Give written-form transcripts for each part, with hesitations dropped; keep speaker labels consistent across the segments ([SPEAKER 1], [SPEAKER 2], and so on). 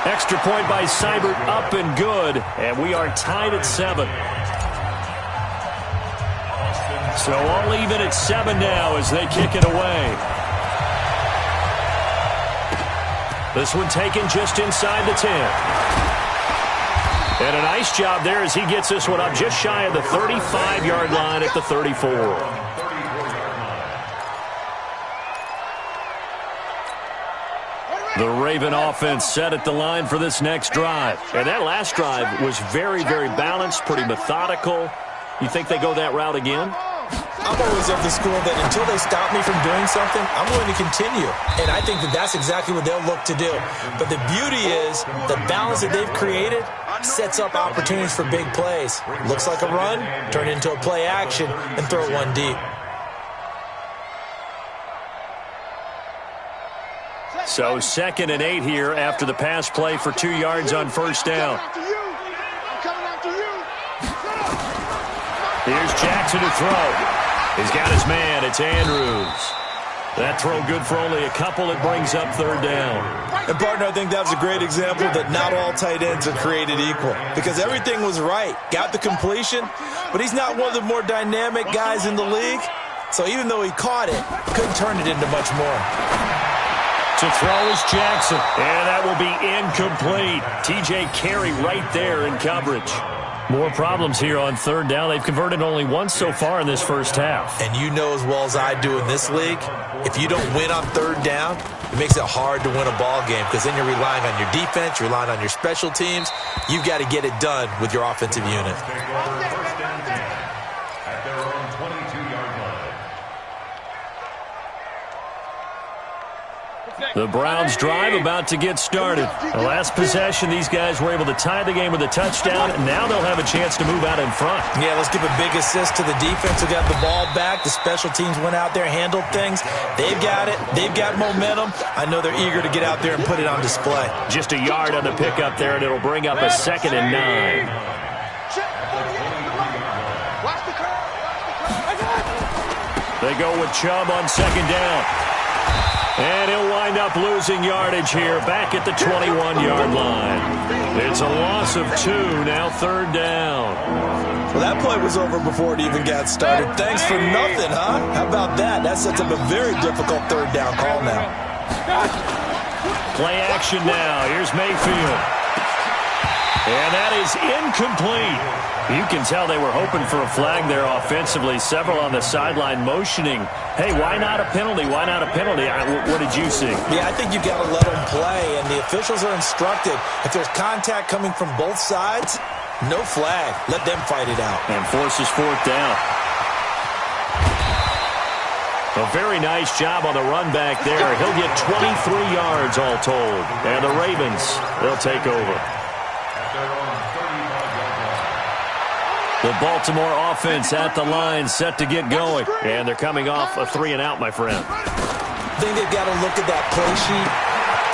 [SPEAKER 1] Extra point by Seibert, up and good. And we are tied at 7. So all even at 7 now as they kick it away. This one taken just inside the 10. And a nice job there as he gets this one up just shy of the 35-yard line at the 34. The Raven offense set at the line for this next drive. And that last drive was very, very balanced, pretty methodical. You think they go that route again?
[SPEAKER 2] I'm always of the school that until they stop me from doing something, I'm going to continue. And I think that that's exactly what they'll look to do. But the beauty is the balance that they've created sets up opportunities for big plays. Looks like a run, turn it into a play action, and throw one deep.
[SPEAKER 1] So 2nd and 8 here after the pass play for 2 yards on first down. Here's Jackson to throw. He's got his man. It's Andrews. That throw good for only a couple. It brings up 3rd down.
[SPEAKER 2] And, partner, I think that was a great example that not all tight ends are created equal. Because everything was right. Got the completion, but he's not one of the more dynamic guys in the league. So even though he caught it, couldn't turn it into much more.
[SPEAKER 1] To throw is Jackson. And that will be incomplete. T.J. Carey right there in coverage. More problems here on 3rd down. They've converted only once so far in this first half.
[SPEAKER 2] And you know as well as I do in this league, if you don't win on 3rd down, it makes it hard to win a ball game because then you're relying on your defense, you're relying on your special teams. You've got to get it done with your offensive unit.
[SPEAKER 1] The Browns drive about to get started. The last possession, these guys were able to tie the game with a touchdown, and now they'll have a chance to move out in front.
[SPEAKER 2] Yeah, let's give a big assist to the defense who got the ball back. The special teams went out there, handled things. They've got it. They've got momentum. I know they're eager to get out there and put it on display.
[SPEAKER 1] Just a yard on the pickup there, and it'll bring up a 2nd and 9. They go with Chubb on 2nd down. And he'll wind up losing yardage here back at the 21-yard line. It's a loss of 2, now 3rd down.
[SPEAKER 2] Well, that play was over before it even got started. Thanks for nothing, huh? How about that? That sets up a very difficult 3rd down call now.
[SPEAKER 1] Play action now. Here's Mayfield. And that is incomplete. You can tell they were hoping for a flag there offensively. Several on the sideline motioning, hey, why not a penalty? Why not a penalty? What did you see?
[SPEAKER 2] Yeah, I think you've got to let them play, and the officials are instructed. If there's contact coming from both sides, no flag. Let them fight it out.
[SPEAKER 1] And forces 4th down. A very nice job on the run back there. He'll get 23 yards all told. And the Ravens, they'll take over. The Baltimore offense at the line, set to get going. And they're coming off a 3-and-out, my friend.
[SPEAKER 2] I think they've got to look at that play sheet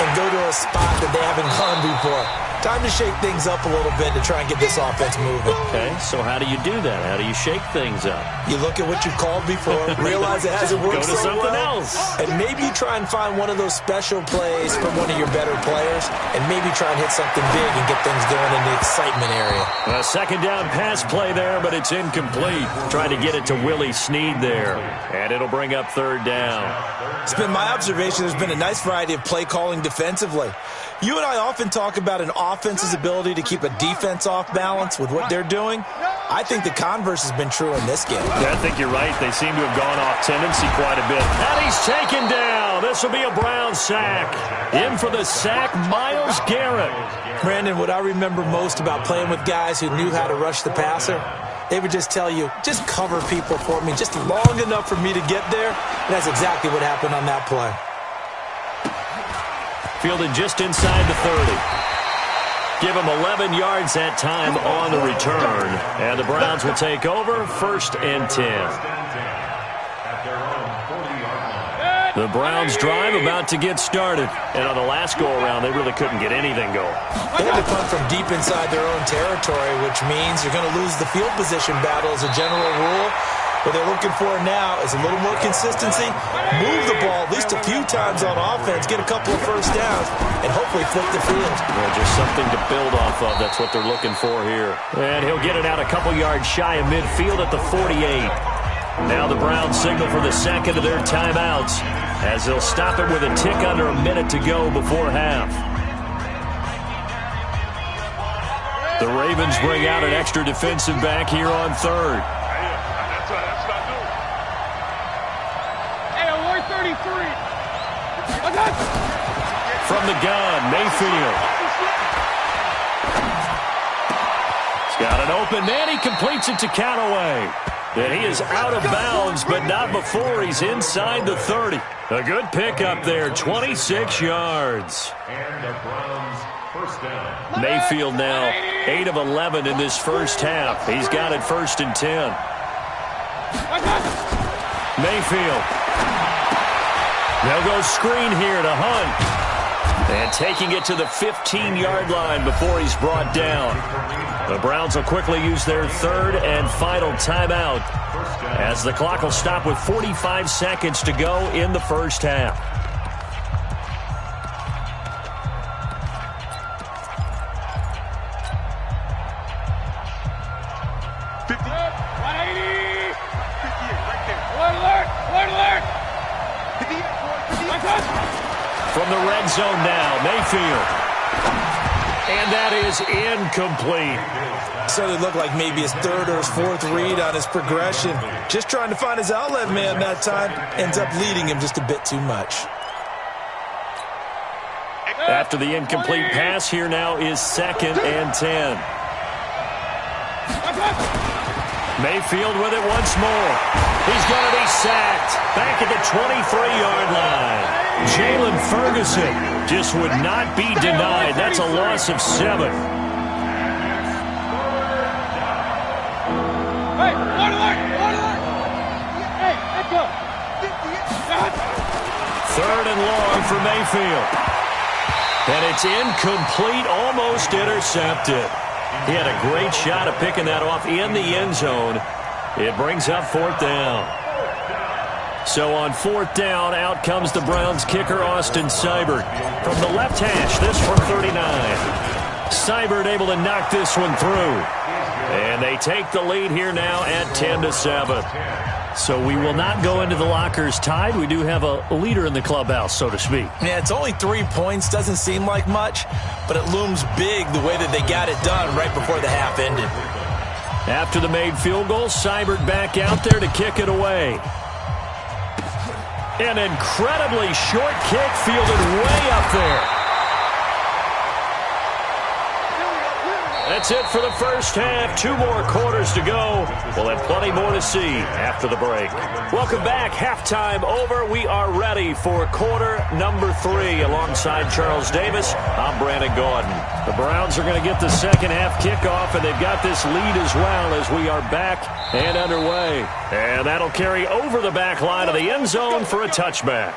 [SPEAKER 2] and go to a spot that they haven't gone before. Time to shake things up a little bit to try and get this offense moving.
[SPEAKER 1] Okay, so how do you do that? How do you shake things up?
[SPEAKER 2] You look at what you've called before, realize it hasn't worked
[SPEAKER 1] so well. Go to something else.
[SPEAKER 2] And maybe try and find one of those special plays from one of your better players, and maybe try and hit something big and get things going in the excitement area.
[SPEAKER 1] A 2nd down pass play there, but it's incomplete. Trying to get it to Willie Snead there. And it'll bring up 3rd down.
[SPEAKER 2] It's been my observation there's been a nice variety of play calling defensively. You and I often talk about an offense's ability to keep a defense off balance with what they're doing. I think the converse has been true in this game.
[SPEAKER 1] Yeah, I think you're right. They seem to have gone off tendency quite a bit. And he's taken down. This will be a Brown sack. In for the sack, Myles Garrett.
[SPEAKER 2] Brandon, what I remember most about playing with guys who knew how to rush the passer, they would just tell you, just cover people for me, just long enough for me to get there. And that's exactly what happened on that play.
[SPEAKER 1] Fielded just inside the 30. Give him 11 yards that time on the return. And the Browns will take over 1st and 10. The Browns drive about to get started. And on the last go-around, they really couldn't get anything going.
[SPEAKER 2] They had to punt from deep inside their own territory, which means you're going to lose the field position battle as a general rule. What they're looking for now is a little more consistency, move the ball at least a few times on offense, get a couple of first downs, and hopefully flip the field.
[SPEAKER 1] Yeah, just something to build off of. That's what they're looking for here. And he'll get it out a couple yards shy of midfield at the 48. Now the Browns signal for the second of their timeouts as they'll stop it with a tick under a minute to go before half. The Ravens bring out an extra defensive back here on third. From the gun, Mayfield. He's got an open man. He completes it to Callaway. And he is out of bounds, but not before he's inside the 30. A good pickup there, 26 yards. Mayfield now 8 of 11 in this first half. He's got it 1st and 10. Mayfield. They'll go screen here to Hunt. And taking it to the 15-yard line before he's brought down. The Browns will quickly use their third and final timeout as the clock will stop with 45 seconds to go in the first half. From the red zone now, Mayfield. And that is incomplete.
[SPEAKER 2] Certainly looked like maybe his third or his fourth read on his progression. Just trying to find his outlet man that time. Ends up leading him just a bit too much.
[SPEAKER 1] After the incomplete pass, here now is 2nd and 10. Mayfield with it once more. He's going to be sacked. Back at the 23-yard line. Jalen Ferguson just would not be denied. That's a loss of 7. Third and long for Mayfield. And it's incomplete, almost intercepted. He had a great shot at picking that off in the end zone. It brings up 4th down. So on 4th down, out comes the Browns kicker, Austin Seibert. From the left hash, this from 39. Seibert able to knock this one through. And they take the lead here now at 10-7. So we will not go into the lockers tied. We do have a leader in the clubhouse, so to speak.
[SPEAKER 2] Yeah, it's only 3 points. Doesn't seem like much, but it looms big the way that they got it done right before the half ended.
[SPEAKER 1] After the made field goal, Seibert back out there to kick it away. An incredibly short kick fielded way up there. That's it for the first half. 2 more quarters to go. We'll have plenty more to see after the break. Welcome back. Halftime over. We are ready for quarter number 3. Alongside Charles Davis, I'm Brandon Gordon. The Browns are going to get the second half kickoff, and they've got this lead as well as we are back and underway. And that'll carry over the back line of the end zone for a touchback.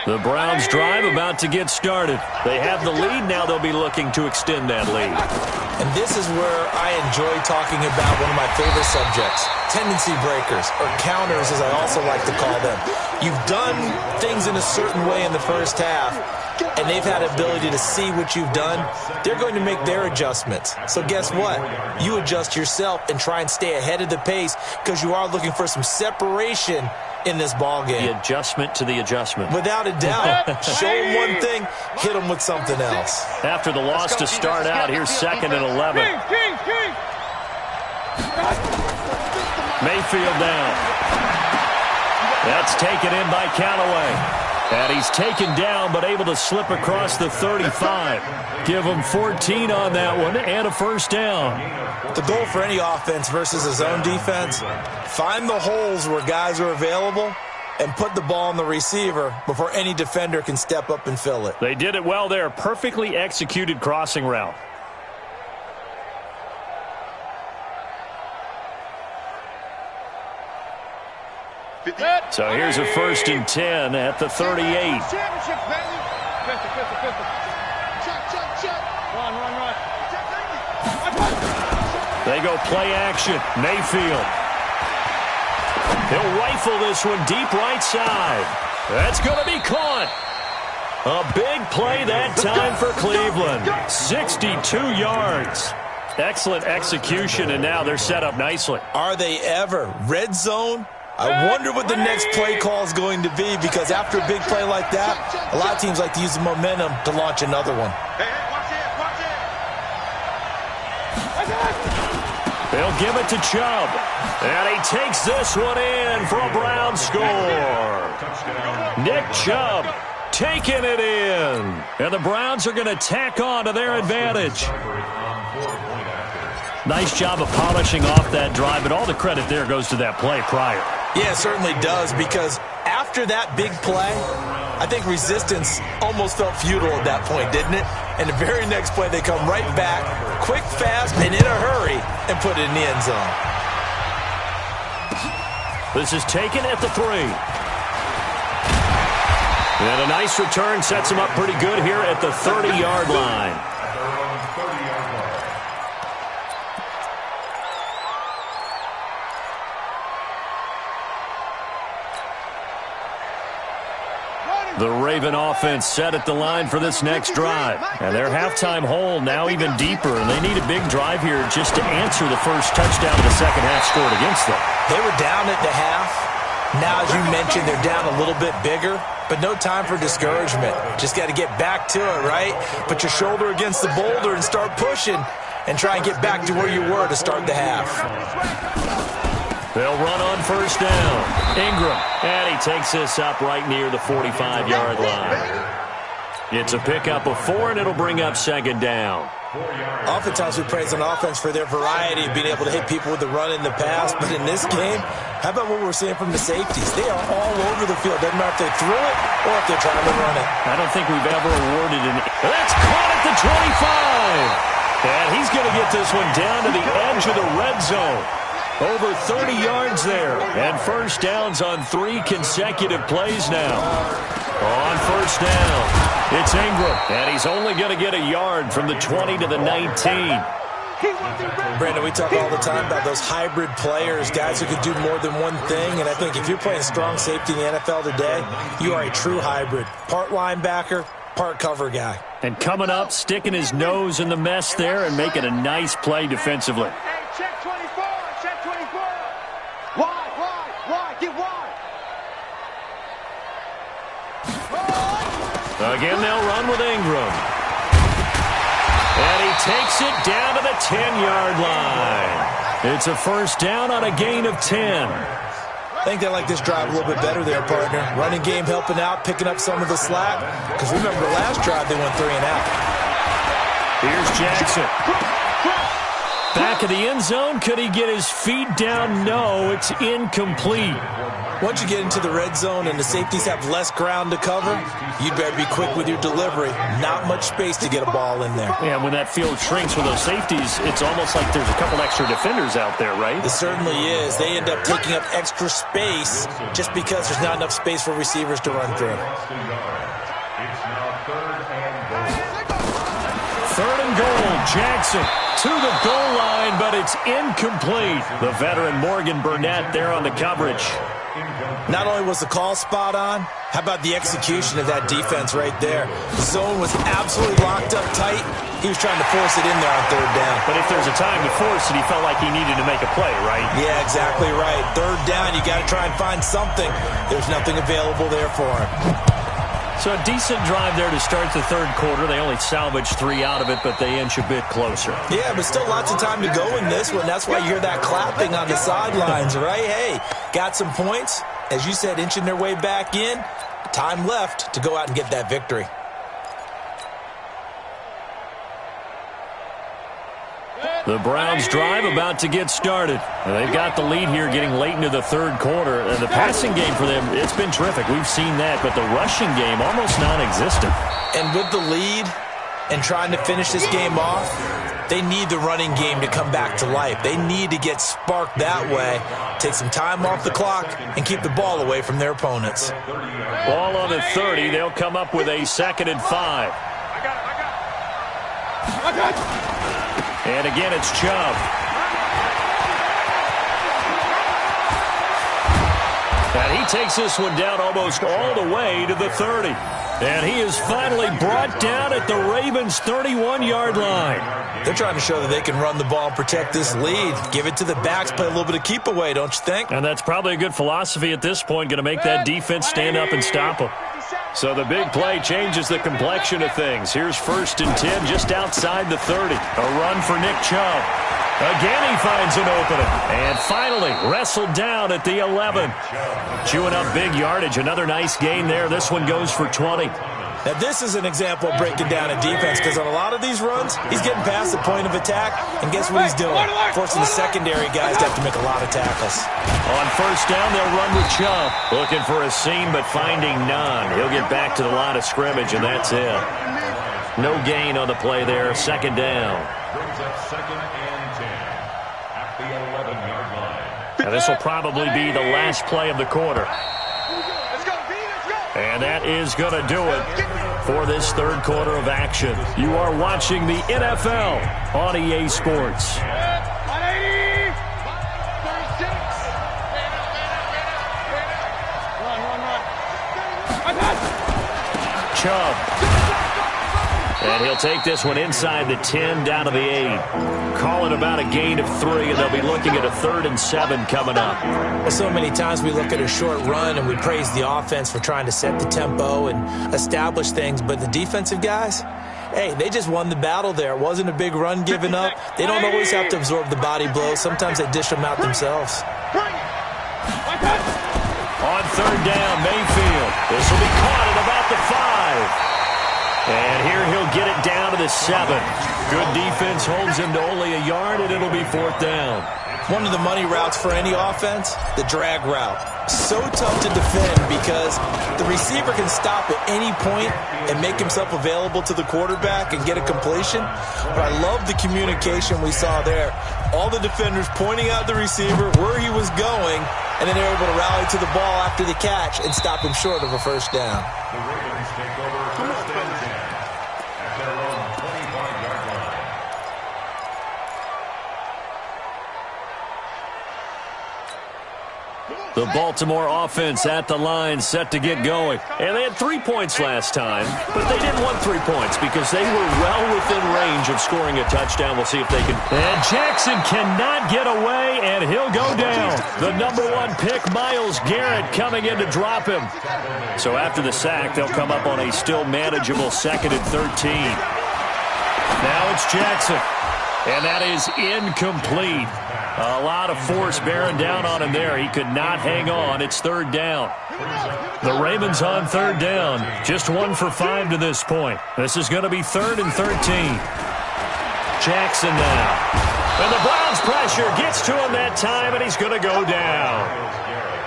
[SPEAKER 1] The Browns drive about to get started. They have the lead. Now they'll be looking to extend that lead.
[SPEAKER 2] And this is where I enjoy talking about one of my favorite subjects, tendency breakers, or counters as I also like to call them. You've done things in a certain way in the first half, and they've had ability to see what you've done. They're going to make their adjustments. So guess what? You adjust yourself and try and stay ahead of the pace because you are looking for some separation in this ball game.
[SPEAKER 1] The adjustment to the adjustment.
[SPEAKER 2] Without a doubt. Show them one thing, hit them with something else.
[SPEAKER 1] After the loss to start out, here's 2nd and 11. Mayfield down. That's taken in by Callaway. And he's taken down but able to slip across the 35. Give him 14 on that one and a first down.
[SPEAKER 2] The goal for any offense versus a zone defense, find the holes where guys are available and put the ball on the receiver before any defender can step up and fill it.
[SPEAKER 1] They did it well there. Perfectly executed crossing route. So here's a 1st and 10 at the 38. They go play action. Mayfield. He'll rifle this one deep right side. That's going to be caught. A big play that time for Cleveland. 62 yards. Excellent execution, and now they're set up nicely.
[SPEAKER 2] Are they ever? Red zone? I wonder what the next play call is going to be, because after a big play like that, a lot of teams like to use the momentum to launch another one.
[SPEAKER 1] They'll give it to Chubb. And he takes this one in for a Brown score. Nick Chubb taking it in. And the Browns are going to tack on to their advantage. Nice job of polishing off that drive, but all the credit there goes to that play prior.
[SPEAKER 2] Yeah, it certainly does, because after that big play, I think resistance almost felt futile at that point, didn't it? And the very next play, they come right back, quick, fast, and in a hurry, and put it in the end zone.
[SPEAKER 1] This is taken at the 3. And a nice return sets him up pretty good here at the 30-yard line. The Raven offense set at the line for this next drive. And their halftime hole now even deeper, and they need a big drive here just to answer the first touchdown of the second half scored against them.
[SPEAKER 2] They were down at the half. Now, as you mentioned, they're down a little bit bigger, but no time for discouragement. Just got to get back to it, right? Put your shoulder against the boulder and start pushing and try and get back to where you were to start the half.
[SPEAKER 1] They'll run on first down. Ingram, and he takes this up right near the 45-yard line. It's a pickup of 4, and it'll bring up second down.
[SPEAKER 2] Oftentimes we praise an offense for their variety of being able to hit people with the run in the pass, but in this game, how about what we're seeing from the safeties? They are all over the field. Doesn't matter if they threw it or if they're trying to run it.
[SPEAKER 1] I don't think we've ever awarded an... That's caught at the 25! And he's going to get this one down to the edge of the red zone. Over 30 yards there. And first downs on 3 consecutive plays now. On first down, it's Ingram. And he's only going to get a yard from the 20 to the 19.
[SPEAKER 2] Brandon, we talk all the time about those hybrid players, guys who can do more than one thing. And I think if you're playing strong safety in the NFL today, you are a true hybrid. Part linebacker, part cover guy.
[SPEAKER 1] And coming up, sticking his nose in the mess there and making a nice play defensively.
[SPEAKER 3] Check 24, check 24. Wide, get wide.
[SPEAKER 1] Again, they'll run with Ingram. And he takes it down to the 10-yard line. It's a first down on a gain of 10.
[SPEAKER 2] I think they like this drive a little bit better there, partner. Running game helping out, picking up some of the slack. Because remember, the last drive they went 3 and out.
[SPEAKER 1] Here's Jackson. Back of the end zone. Could he get his feet down? No, it's incomplete.
[SPEAKER 2] Once you get into the red zone and the safeties have less ground to cover, you'd better be quick with your delivery. Not much space to get a ball in there.
[SPEAKER 1] Yeah, when that field shrinks with those safeties, it's almost like there's a couple extra defenders out there, right?
[SPEAKER 2] It certainly is. They end up taking up extra space just because there's not enough space for receivers to run through.
[SPEAKER 1] Third and goal. Jackson to the goal line, but it's incomplete. The veteran Morgan Burnett there on the coverage.
[SPEAKER 2] Not only was the call spot on, how about the execution of that defense right there? The zone was absolutely locked up tight. He was trying to force it in there on third down.
[SPEAKER 1] But if there's a time to force it, he felt like he needed to make a play, right?
[SPEAKER 2] Yeah, exactly right. Third down, you got to try and find something. There's nothing available there for him.
[SPEAKER 1] So a decent drive there to start the third quarter. They only salvaged 3 out of it, but they inch a bit closer. Yeah,
[SPEAKER 2] but still lots of time to go in this one. That's why you hear that clapping on the sidelines, right? Hey, got some points. As you said, inching their way back in. Time left to go out and get that victory.
[SPEAKER 1] The Browns drive about to get started. They've got the lead here getting late into the third quarter. And the passing game for them, it's been terrific. We've seen that, but the rushing game almost non-existent.
[SPEAKER 2] And with the lead and trying to finish this game off, they need the running game to come back to life. They need to get sparked that way, take some time off the clock, and keep the ball away from their opponents.
[SPEAKER 1] Ball on the 30. They'll come up with a 2nd and 5.
[SPEAKER 3] I got it.
[SPEAKER 1] And again, it's Chubb. he takes this one down almost all the way to the 30. And he is finally brought down at the Ravens' 31-yard line.
[SPEAKER 2] They're trying to show that they can run the ball and protect this lead. Give it to the backs, play a little bit of keep away, don't you think?
[SPEAKER 1] And that's probably a good philosophy at this point, going to make that defense stand up and stop them. So the big play changes the complexion of things. Here's 1st and 10 just outside the 30. A run for Nick Chubb. Again, he finds an opening. And finally, wrestled down at the 11. Chewing up big yardage. Another nice gain there. This one goes for 20.
[SPEAKER 2] Now, this is an example of breaking down a defense because on a lot of these runs, he's getting past the point of attack, and guess what he's doing? Forcing the secondary guys to have to make a lot of tackles.
[SPEAKER 1] On 1st down, they'll run with Chubb. Looking for a seam, but finding none. He'll get back to the line of scrimmage, and that's it. No gain on the play there. 2nd down.
[SPEAKER 4] Brings up 2nd and 10 at the 11-yard line.
[SPEAKER 1] And this will probably be the last play of the quarter. And that is going to do it for this 3rd quarter of action. You are watching the NFL on EA Sports. Chubb. And he'll take this one inside the 10 down to the 8. Call it about a gain of 3, and they'll be looking at a 3rd and 7 coming up.
[SPEAKER 2] Well, so many times we look at a short run and we praise the offense for trying to set the tempo and establish things, but the defensive guys, hey, they just won the battle there. It wasn't a big run given up. They don't always have to absorb the body blows. Sometimes they dish them out themselves.
[SPEAKER 1] On 3rd down, Mayfield. This will be caught at about the 5. And here he'll get it down to the 7. Good defense holds him to only a yard, and it'll be 4th down.
[SPEAKER 2] One of the money routes for any offense, the drag route. So tough to defend because the receiver can stop at any point and make himself available to the quarterback and get a completion. But I love the communication we saw there. All the defenders pointing out the receiver, where he was going, and then they're able to rally to the ball after the catch and stop him short of a 1st down.
[SPEAKER 4] The Ravens take over 1st and 10 at their own 25-yard line.
[SPEAKER 1] The Baltimore offense at the line, set to get going. And they had 3 points last time, but they didn't want 3 points because they were well within range of scoring a touchdown. We'll see if they can. And Jackson cannot get away, and he'll go down. The number 1 pick, Myles Garrett, coming in to drop him. So after the sack, they'll come up on a still manageable 2nd and 13. Now it's Jackson, and that is incomplete. A lot of force bearing down on him there. He could not hang on. It's 3rd down. The Ravens on 3rd down. Just 1 for 5 to this point. This is going to be 3rd and 13. Jackson now. And the Browns pressure gets to him that time, and he's going to go down.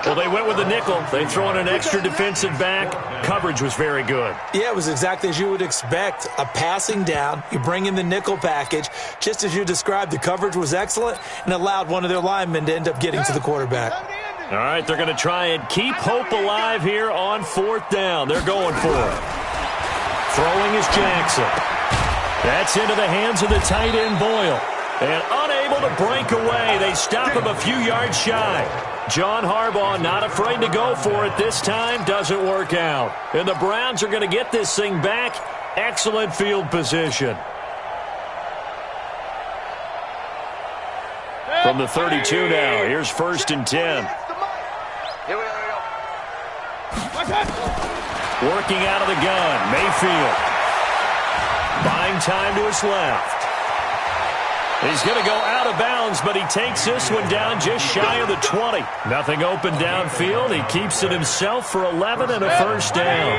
[SPEAKER 1] Well, they went with the nickel. They throw in an extra defensive back. Coverage was very good.
[SPEAKER 2] Yeah, it was exactly as you would expect. A passing down. You bring in the nickel package. Just as you described, the coverage was excellent and allowed one of their linemen to end up getting to the quarterback.
[SPEAKER 1] All right, they're going to try and keep hope alive here on 4th down. They're going for it. Throwing is Jackson. That's into the hands of the tight end, Boyle. And unable to break away. They stop him a few yards shy. John Harbaugh not afraid to go for it this time. Doesn't work out. And the Browns are going to get this thing back. Excellent field position. From the 32 now, here's 1st and 10. Working out of the gun, Mayfield. Buying time to his left. He's going to go out of bounds, but he takes this one down just shy of the 20. Nothing open downfield. He keeps it himself for 11 and a 1st down.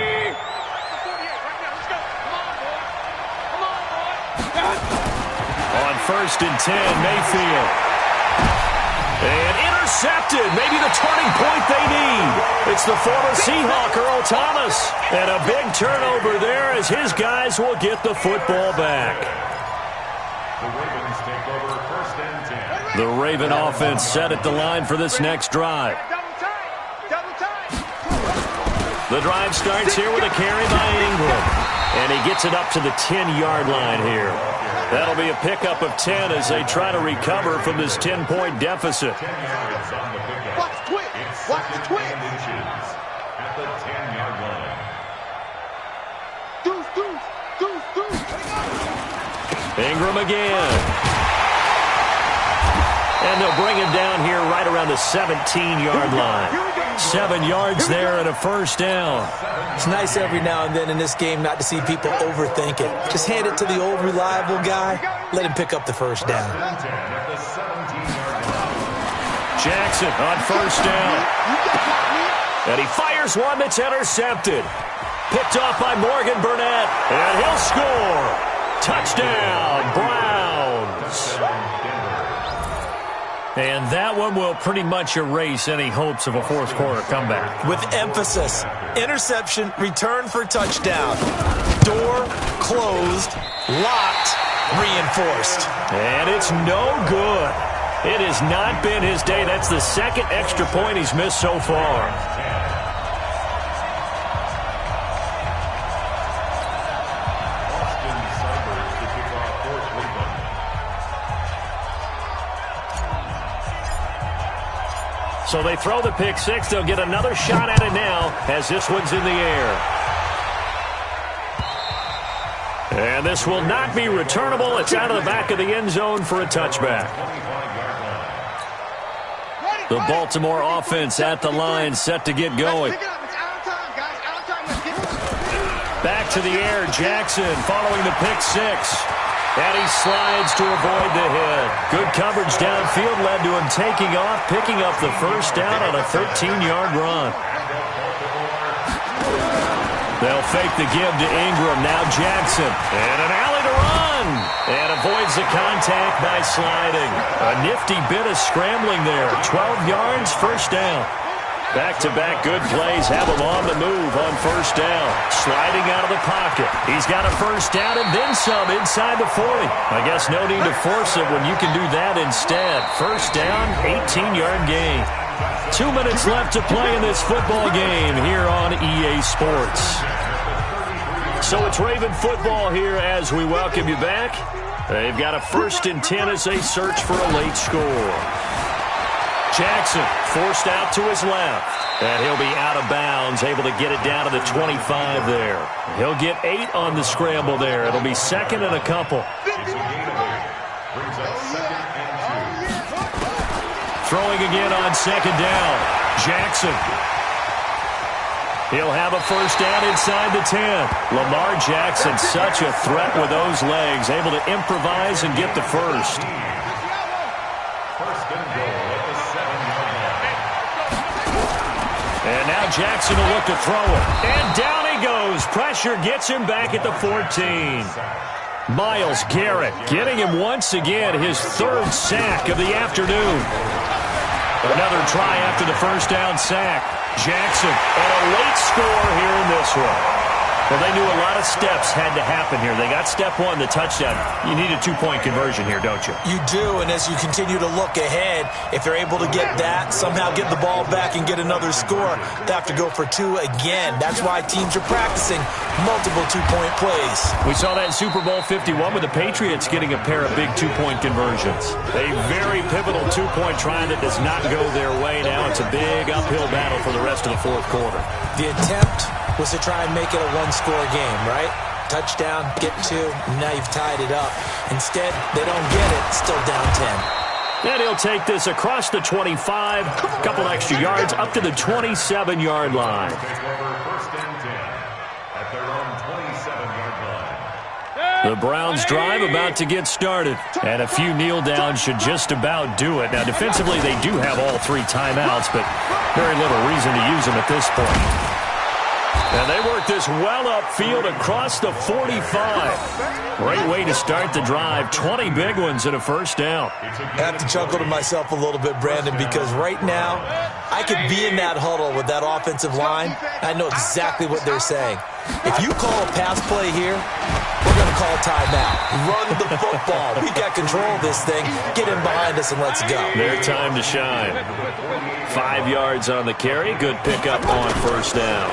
[SPEAKER 1] On 1st and 10, Mayfield. And intercepted. Maybe the turning point they need. It's the former Seahawk, Earl Thomas. And a big turnover there as his guys will get the football back.
[SPEAKER 4] The Ravens take over 1st and 10.
[SPEAKER 1] The Raven offense set at the line for this next drive. The drive starts here with a carry by Ingram. And he gets it up to the 10-yard line here. That'll be a pickup of 10 as they try to recover from this 10-point deficit.
[SPEAKER 4] 10 yards on the pickup.
[SPEAKER 3] Watch the twitch. Watch the twitch.
[SPEAKER 1] Ingram again. And they'll bring him down here right around the 17-yard line. 7 yards there and a first down.
[SPEAKER 2] It's nice every now and then in this game not to see people overthink it. Just hand it to the old reliable guy. Let him pick up the first down.
[SPEAKER 1] Jackson on first down. And he fires one that's intercepted. Picked off by Morgan Burnett. And he'll score. Touchdown, Browns. And that one will pretty much erase any hopes of a fourth quarter comeback.
[SPEAKER 2] With emphasis, interception, return for touchdown. Door closed, locked, reinforced.
[SPEAKER 1] And it's no good. It has not been his day. That's the second extra point he's missed so far. So they throw the pick six. They'll get another shot at it now as this one's in the air. And this will not be returnable. It's out of the back of the end zone for a touchback. The Baltimore offense at the line, set to get going. Back to the air, Jackson following the pick six. And he slides to avoid the hit. Good coverage downfield led to him taking off, picking up the first down on a 13-yard run. They'll fake the give to Ingram. Now Jackson. And an alley to run. And avoids the contact by sliding. A nifty bit of scrambling there. 12 yards, first down. Back-to-back good plays have him on the move on first down. Sliding out of the pocket. He's got a first down and then some inside the 40. I guess no need to force it when you can do that instead. First down, 18-yard gain. 2 minutes left to play in this football game here on EA Sports. So it's Raven football here as we welcome you back. They've got a 1st and 10 as they search for a late score. Jackson forced out to his left. And he'll be out of bounds, able to get it down to the 25 there. He'll get 8 on the scramble there. It'll be second and a couple. Throwing again on second down. Jackson. He'll have a first down inside the 10. Lamar Jackson, such a threat with those legs, able to improvise and get the first. And now Jackson will look to throw it. And down he goes. Pressure gets him back at the 14. Myles Garrett getting him once again his 3rd sack of the afternoon. Another try after the first down sack. Jackson, and a late score here in this one. Well, they knew a lot of steps had to happen here. They got step 1, the touchdown. You need a 2-point conversion here, don't you?
[SPEAKER 2] You do, and as you continue to look ahead, if they're able to get that, somehow get the ball back and get another score, they have to go for 2 again. That's why teams are practicing multiple 2-point plays.
[SPEAKER 1] We saw that in Super Bowl 51 with the Patriots getting a pair of big 2-point conversions. A very pivotal 2-point try that does not go their way. Now it's a big uphill battle for the rest of the fourth quarter.
[SPEAKER 2] The attempt was to try and make it a 1-score game, right? Touchdown, get 2, now you've tied it up. Instead, they don't get it, still down 10.
[SPEAKER 1] And he'll take this across the 25, a couple extra yards, up to the 27-yard line. The Browns drive about to get started, and a few kneel downs should just about do it. Now, defensively, they do have all 3 timeouts, but very little reason to use them at this point. And they work this well upfield across the 45. Great way to start the drive. 20 big ones and a first down.
[SPEAKER 2] I have to chuckle to myself a little bit, Brandon, because right now I could be in that huddle with that offensive line. I know exactly what they're saying. If you call a pass play here, we're going to call timeout. Run the football. We got control of this thing. Get in behind us and let's go.
[SPEAKER 1] Their time to shine. 5 yards on the carry. Good pickup on first down.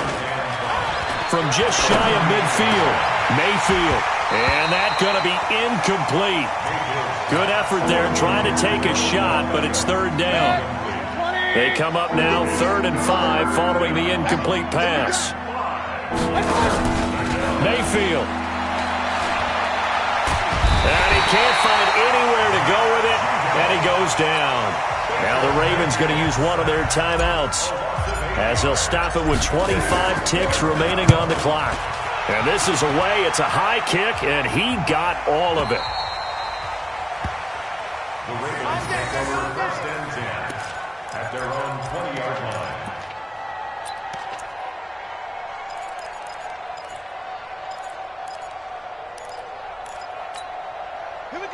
[SPEAKER 1] From just shy of midfield, Mayfield. And that's going to be incomplete. Good effort there trying to take a shot, but it's 3rd down. They come up now 3rd and 5 following the incomplete pass. Mayfield. And he can't find anywhere to go with it, and he goes down. Now the Ravens going to use one of their timeouts as they'll stop it with 25 ticks remaining on the clock. And this is away. It's a high kick, and he got all of it.
[SPEAKER 4] The Ravens take over first and 10 at their own 20-yard line.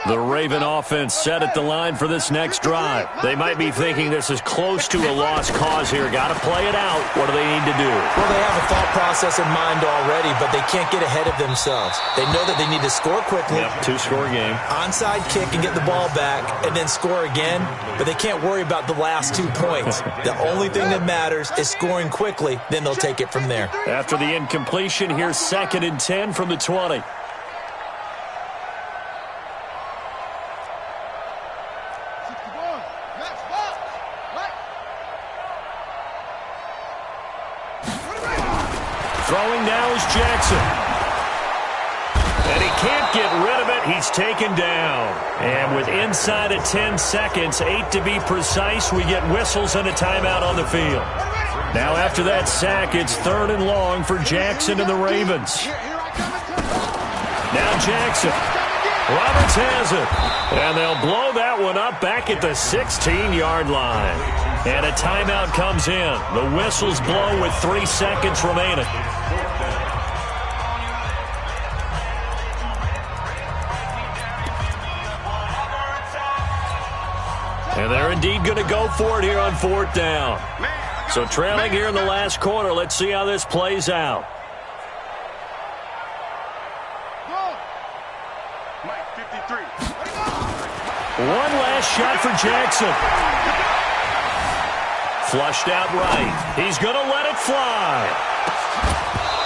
[SPEAKER 1] The Raven offense set at the line for this next drive. They might be thinking this is close to a lost cause here. Got to play it out. What do they need to do?
[SPEAKER 2] Well, they have a thought process in mind already, but they can't get ahead of themselves. They know that they need to score quickly.
[SPEAKER 1] Yep, two-score game.
[SPEAKER 2] Onside kick and get the ball back and then score again, but they can't worry about the last 2 points. The only thing that matters is scoring quickly, then they'll take it from there.
[SPEAKER 1] After the incompletion, here's 2nd and 10 from the 20. Throwing now is Jackson. And he can't get rid of it. He's taken down. And with inside of 10 seconds, 8 to be precise, we get whistles and a timeout on the field. Now after that sack, it's 3rd and long for Jackson and the Ravens. Now Jackson. Roberts has it. And they'll blow that one up back at the 16-yard line. And a timeout comes in. The whistles blow with 3 seconds remaining. And they're indeed going to go for it here on 4th down. So trailing here in the last quarter, let's see how this plays out. One last shot for Jackson. Flushed out right. He's going to let it fly.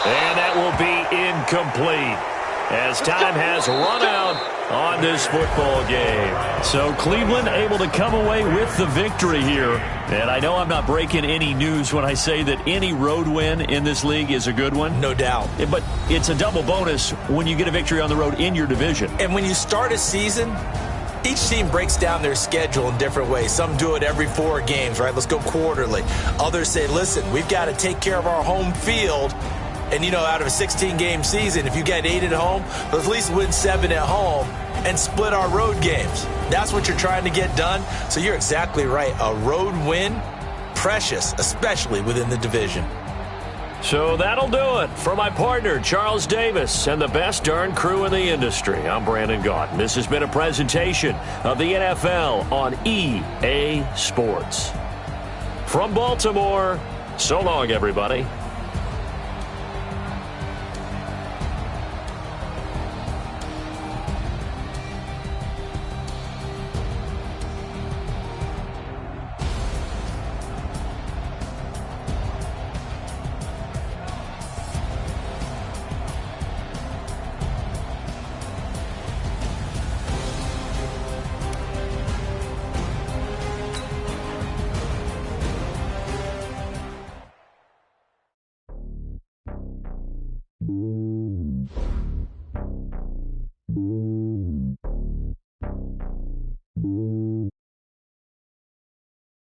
[SPEAKER 1] And that will be incomplete as time has run out on this football game. So Cleveland able to come away with the victory here. And I know I'm not breaking any news when I say that any road win in this league is a good one.
[SPEAKER 2] No doubt.
[SPEAKER 1] But it's a double bonus when you get a victory on the road in your division.
[SPEAKER 2] And when you start a season, each team breaks down their schedule in different ways. Some do it every 4 games, right? Let's go quarterly. Others say, listen, we've got to take care of our home field. And, you know, out of a 16-game season, if you get 8 at home, let's at least win 7 at home and split our road games. That's what you're trying to get done. So you're exactly right. A road win, precious, especially within the division.
[SPEAKER 1] So that'll do it for my partner, Charles Davis, and the best darn crew in the industry. I'm Brandon Gaudin. This has been a presentation of the NFL on EA Sports. From Baltimore, so long, everybody.
[SPEAKER 5] Mm-hmm.